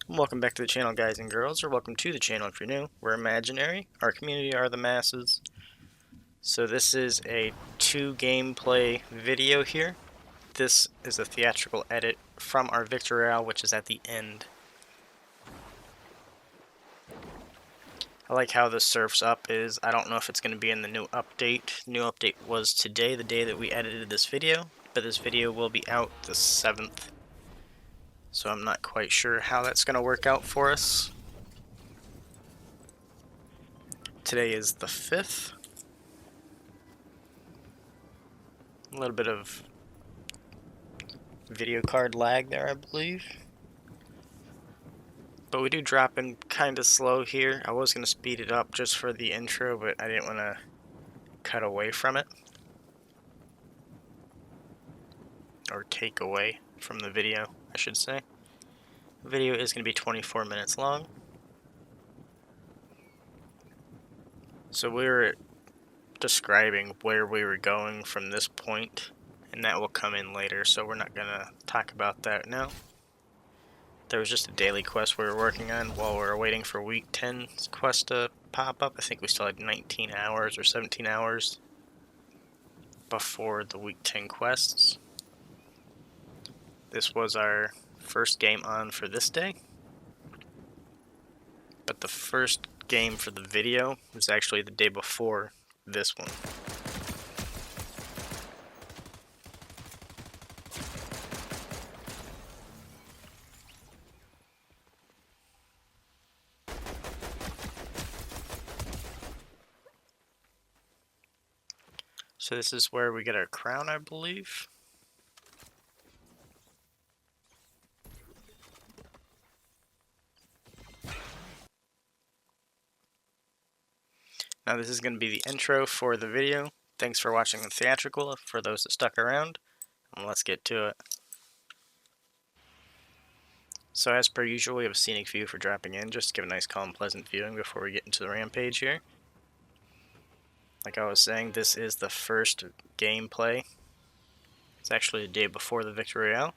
Welcome back to the channel, guys and girls, or welcome to the channel if you're new. We're imaginary, our community are the masses. So this is a 2 gameplay video here. This is a theatrical edit from our victory royale, which is at the end. I like how this surfs up is, I don't know if it's going to be in the new update. New update was today, the day that we edited this video, but this video will be out the 7th. So I'm not quite sure how that's going to work out for us. Today is the 5th. A little bit of video card lag there, I believe. But we do drop in kind of slow here. I was going to speed it up just for the intro, but I didn't want to cut away from it. Or take away from the video, I should say. The video is going to be 24 minutes long. So we were describing where we were going from this point, and that will come in later, so we're not going to talk about that now. There was just a daily quest we were working on while we were waiting for week 10's quest to pop up. I think we still had 19 hours or 17 hours before the week 10 quests. This was our first game on for this day. But the first game for the video was actually the day before this one. So this is where we get our crown, I believe. Now this is going to be the intro for the video. Thanks for watching the theatrical, for those that stuck around, and let's get to it. So as per usual, we have a scenic view for dropping in, just to give a nice calm pleasant viewing before we get into the rampage here. Like I was saying, this is the first gameplay. It's actually the day before the victory royale.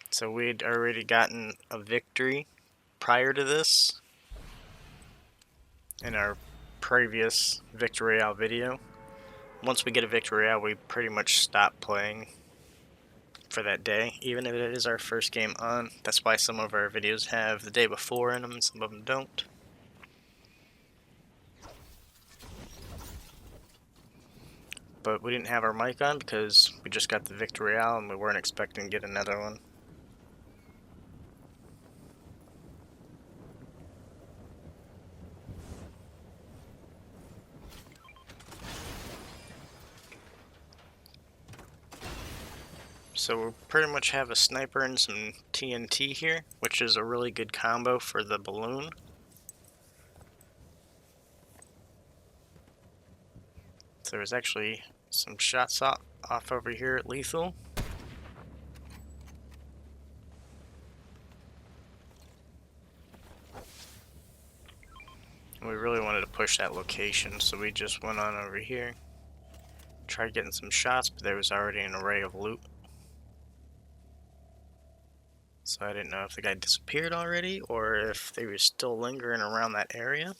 So we'd already gotten a victory prior to this in our previous victory royale video. Once we get a victory royale, we pretty much stop playing for that day, even if it is our first game on. That's why some of our videos have the day before in them and some of them don't. But we didn't have our mic on because we just got the victory royale and we weren't expecting to get another one. So we pretty much have a sniper and some TNT here, which is a really good combo for the balloon. So there's actually some shots off over here at lethal. And we really wanted to push that location, so we just went on over here. Tried getting some shots, but there was already an array of loot. So I didn't know if the guy disappeared already, or if they were still lingering around that area.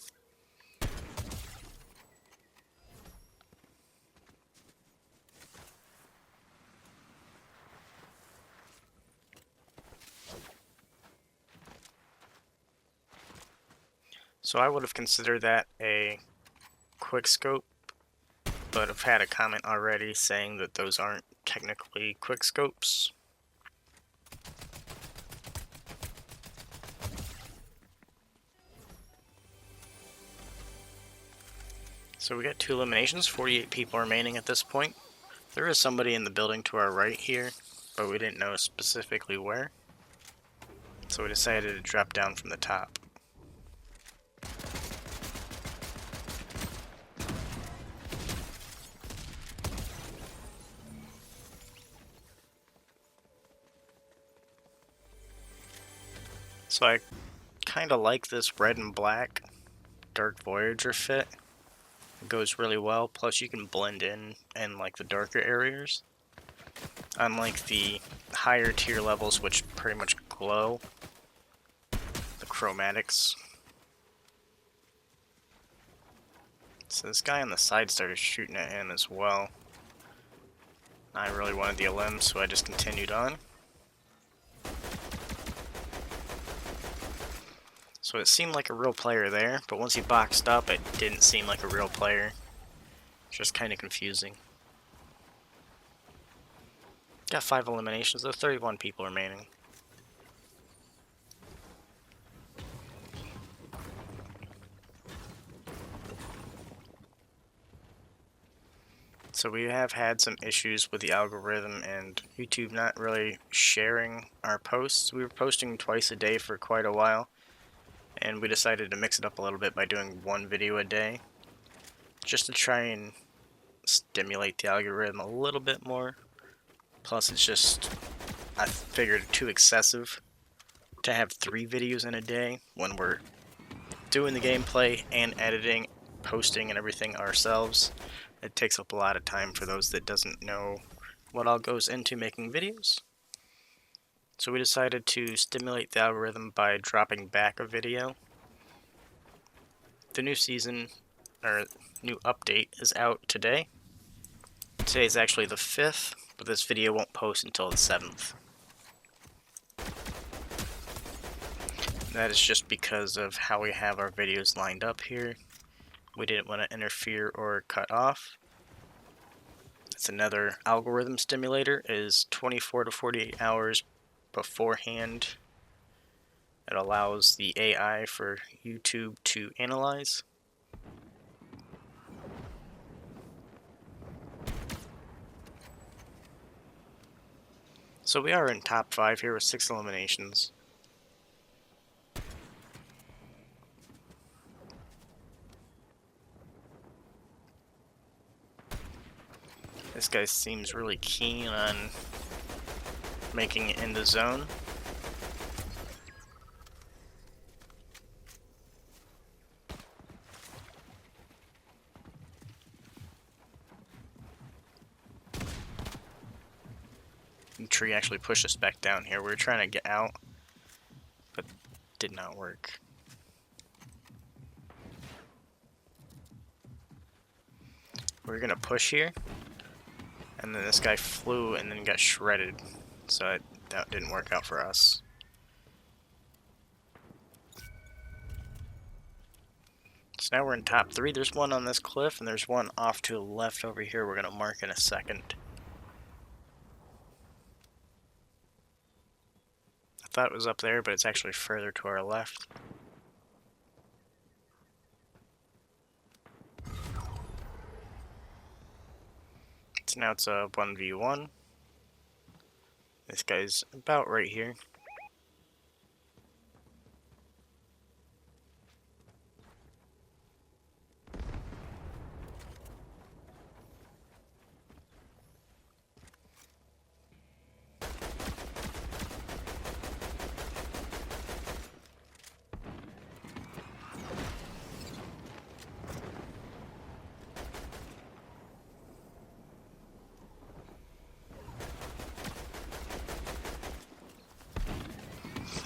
So I would have considered that a quick scope, but I've had a comment already saying that those aren't technically quick scopes. So we got 2 eliminations, 48 people remaining at this point. There is somebody in the building to our right here, but we didn't know specifically where. So we decided to drop down from the top. So I kind of like this red and black Dark Voyager fit. It goes really well, plus you can blend in like the darker areas. Unlike the higher tier levels, which pretty much glow, the chromatics. So this guy on the side started shooting at him as well. I really wanted the LM, so I just continued on. So it seemed like a real player there, but once he boxed up, it didn't seem like a real player. It's just kind of confusing. Got 5 eliminations, though 31 people remaining. So we have had some issues with the algorithm and YouTube not really sharing our posts. We were posting twice a day for quite a while, and we decided to mix it up a little bit by doing 1 video a day, just to try and stimulate the algorithm a little bit more. Plus it's just, I figured, too excessive to have 3 videos in a day when we're doing the gameplay and editing, posting, and everything ourselves. It takes up a lot of time for those that doesn't know what all goes into making videos. So we decided to stimulate the algorithm by dropping back a video. The new season, or new update, is out today. Today is actually the 5th, but this video won't post until the 7th. That is just because of how we have our videos lined up here. We didn't want to interfere or cut off. It's another algorithm stimulator. It is 24 to 48 hours beforehand. It allows the AI for YouTube to analyze. So we are in top 5 here with 6 eliminations. This guy seems really keen on making it in the zone. The tree actually pushed us back down here. We were trying to get out, but did not work. We're gonna push here, and then this guy flew and then got shredded, so that didn't work out for us. So now we're in top 3. There's one on this cliff, and there's one off to the left over here we're gonna mark in a second. I thought it was up there, but it's actually further to our left. So now it's a 1v1. This guy's about right here.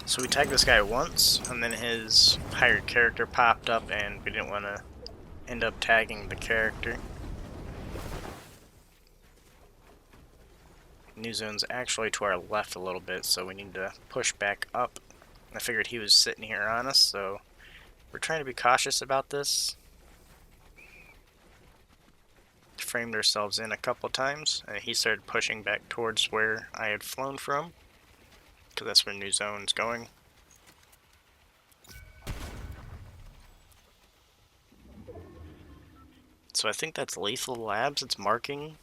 So we tagged this guy once, and then his hired character popped up, and we didn't want to end up tagging the character. New zone's actually to our left a little bit, so we need to push back up. I figured he was sitting here on us, so we're trying to be cautious about this. Framed ourselves in a couple times, and he started pushing back towards where I had flown from, because that's where new zone's going. So I think that's Lethal Labs it's marking.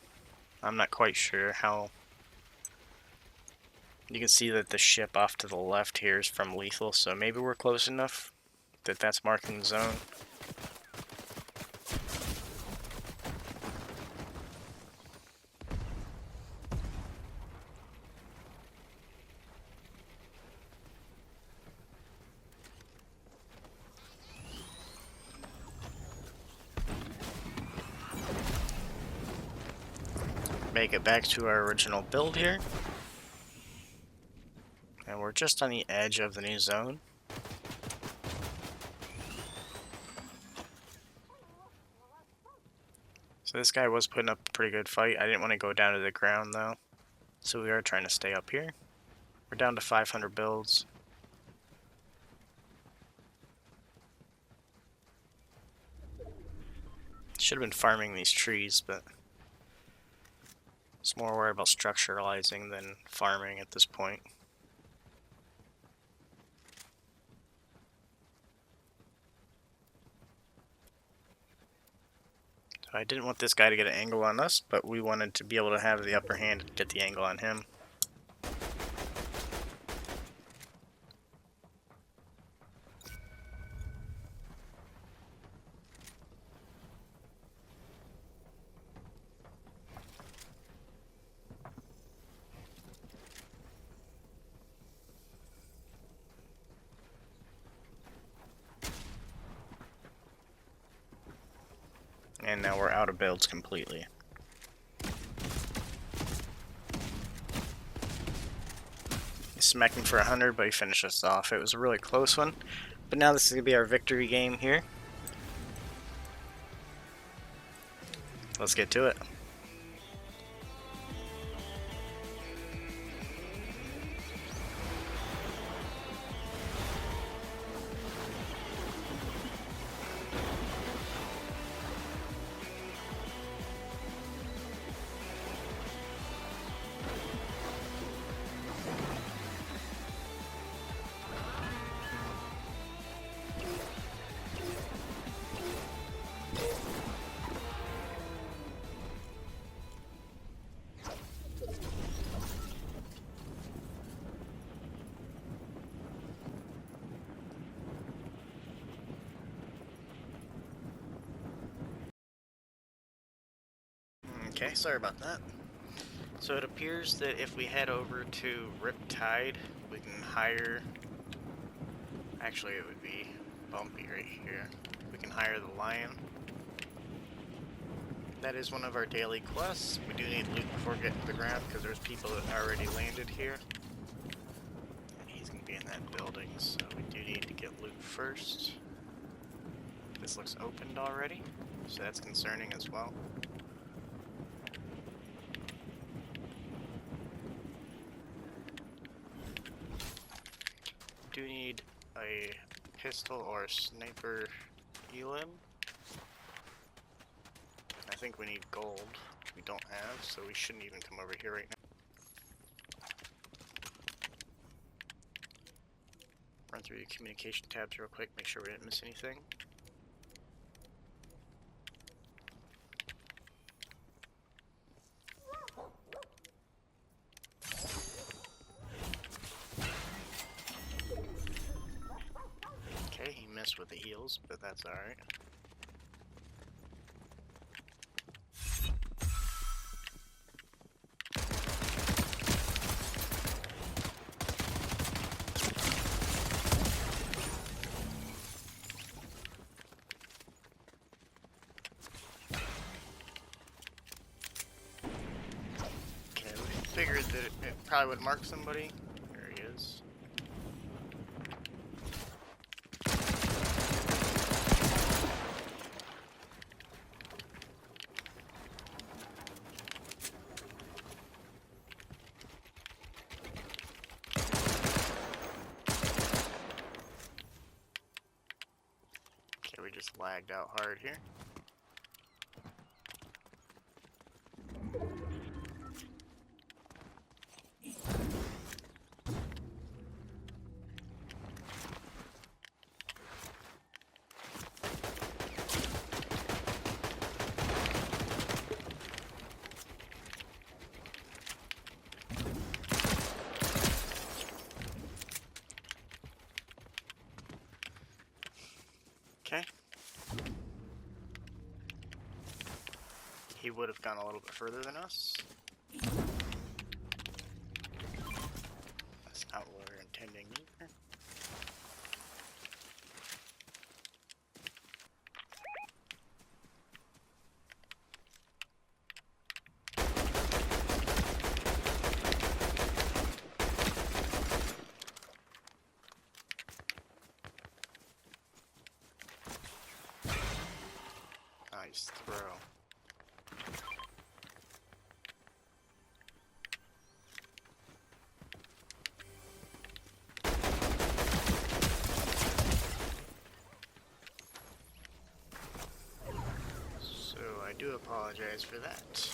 I'm not quite sure how. You can see that the ship off to the left here is from Lethal, so maybe we're close enough that that's marking the zone. make it back to our original build here. And we're just on the edge of the new zone. So this guy was putting up a pretty good fight. I didn't want to go down to the ground though. So we are trying to stay up here. We're down to 500 builds. Should have been farming these trees, but it's more worried about structuralizing than farming at this point. So I didn't want this guy to get an angle on us, but we wanted to be able to have the upper hand and get the angle on him. And now we're out of builds completely. He's smacking for 100, but he finished us off. It was a really close one. But now this is going to be our victory game here. Let's get to it. Okay, sorry about that. So it appears that if we head over to Riptide, we can hire... Actually, it would be bumpy right here. We can hire the lion. That is one of our daily quests. We do need loot before getting to the ground because there's people that already landed here. And he's going to be in that building, so we do need to get loot first. This looks opened already, so that's concerning as well. Do need a pistol or a sniper elim. I think we need gold. We don't have, so we shouldn't even come over here right now. Run through the communication tabs real quick, make sure we didn't miss anything. With the heals, but that's alright. Okay, we figured that it probably would mark somebody. There he is. We just lagged out hard here. Okay. He would have gone a little bit further than us. That's not what we're intending either. least throw. So I do apologize for that.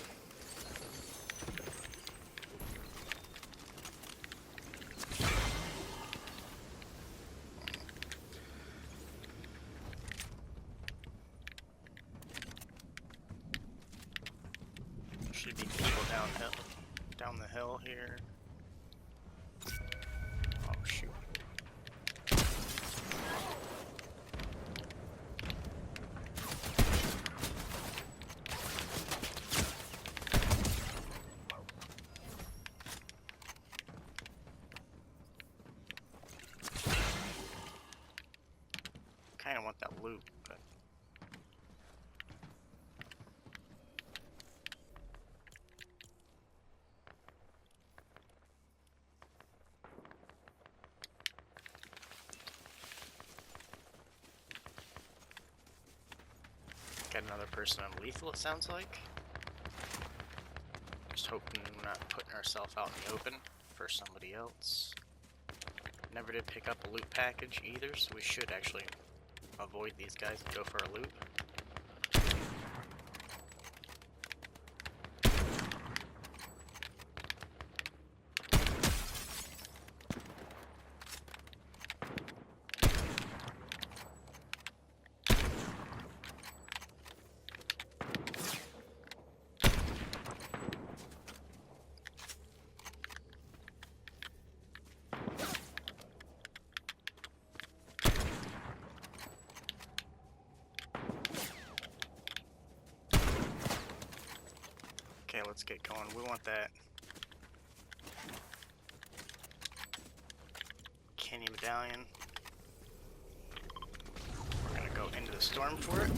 Should be people down the hill here. Oh shoot. Kinda want that loot, but got another person on lethal, it sounds like. Just hoping we're not putting ourselves out in the open for somebody else. Never did pick up a loot package either, so we should actually avoid these guys and go for a loot. Okay, let's get going. We want that candy medallion. We're gonna go into the storm for it.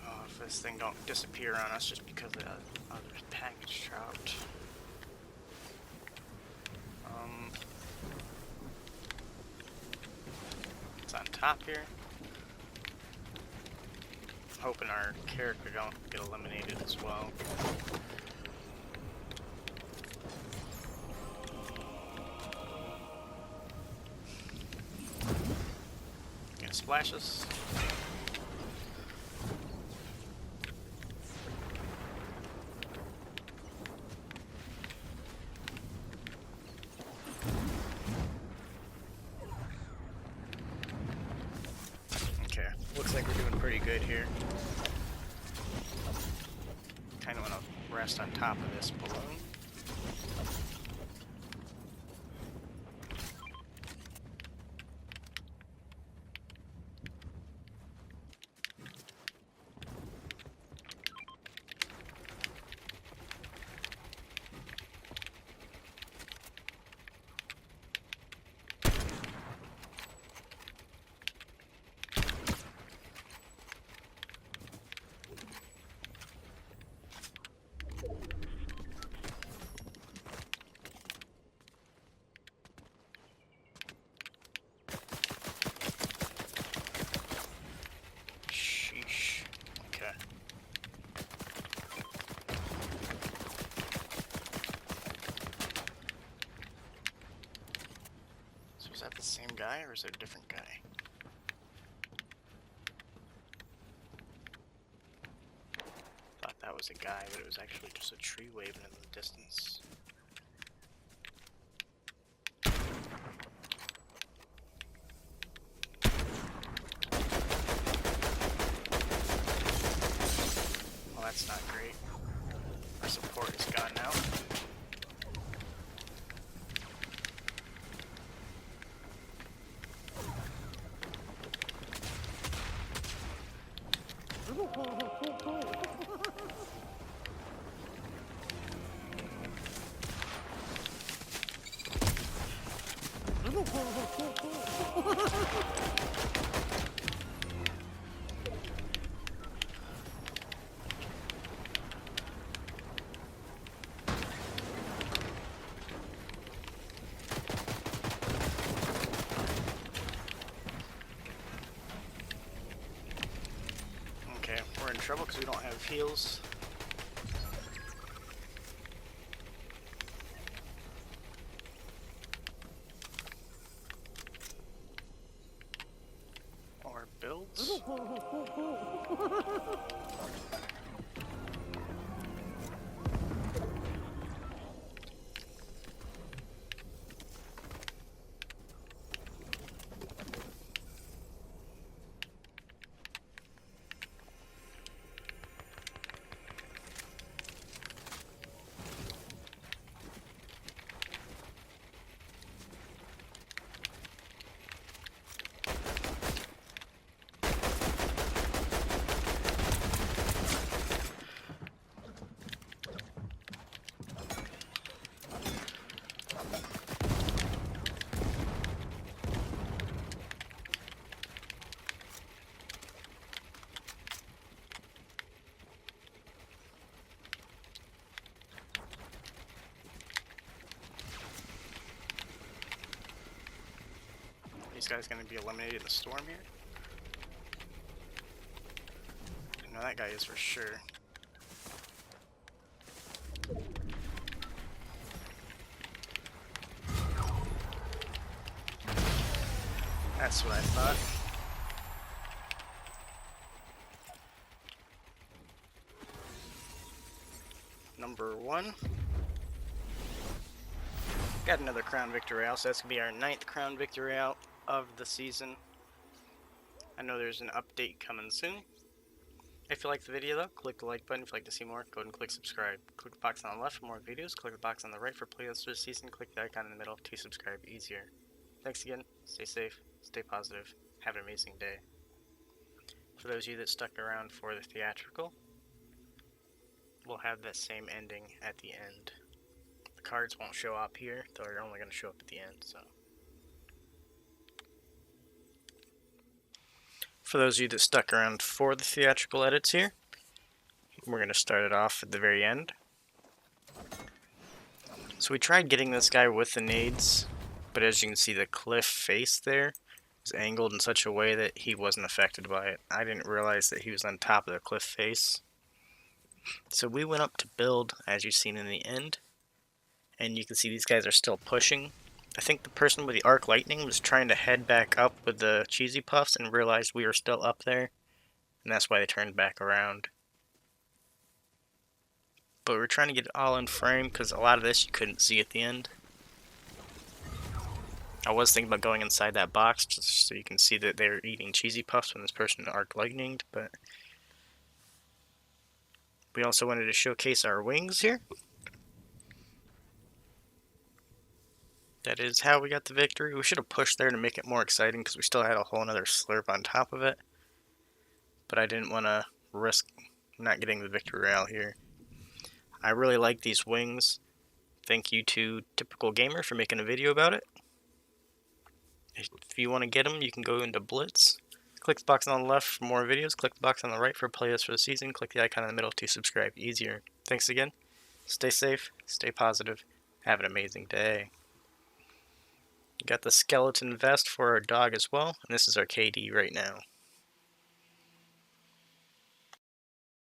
Oh, if this thing don't disappear on us just because the other package dropped. It's on top here. Hoping our character don't get eliminated as well. Gonna splash us. Okay, looks like we're doing pretty good here. Kind of want to rest on top of this balloon. Is that the same guy or is it a different guy? Thought that was a guy, but it was actually just a tree waving in the distance. Well, that's not great. Our support is gone now. Okay, we're in trouble because we don't have heals. Or builds. These guys gonna be eliminated in the storm here? I know that guy is for sure. That's what I thought. Number 1. Got another Crown Victory out, so that's gonna be our 9th Crown Victory out of the season. I know there's an update coming soon. If you like the video though, click the like button. If you'd like to see more, go ahead and click subscribe. Click the box on the left for more videos, click the box on the right for playlists for the season, click the icon in the middle to subscribe easier. Thanks again, stay safe, stay positive, have an amazing day. For those of you that stuck around for the theatrical, we'll have that same ending at the end. The cards won't show up here, they're only going to show up at the end, so. For those of you that stuck around for the theatrical edits here, we're going to start it off at the very end. So we tried getting this guy with the nades, but as you can see the cliff face there is angled in such a way that he wasn't affected by it. I didn't realize that he was on top of the cliff face. So we went up to build, as you've seen in the end, and you can see these guys are still pushing. I think the person with the arc lightning was trying to head back up with the cheesy puffs and realized we were still up there, and that's why they turned back around. But we're trying to get it all in frame because a lot of this you couldn't see at the end. I was thinking about going inside that box just so you can see that they're eating cheesy puffs when this person arc lightninged, but we also wanted to showcase our wings here. That is how we got the victory. We should have pushed there to make it more exciting because we still had a whole another slurp on top of it. But I didn't want to risk not getting the victory royale here. I really like these wings. Thank you to Typical Gamer for making a video about it. If you want to get them, you can go into Blitz. Click the box on the left for more videos. Click the box on the right for playlists for the season. Click the icon in the middle to subscribe easier. Thanks again. Stay safe. Stay positive. Have an amazing day. Got the skeleton vest for our dog as well, and this is our KD right now.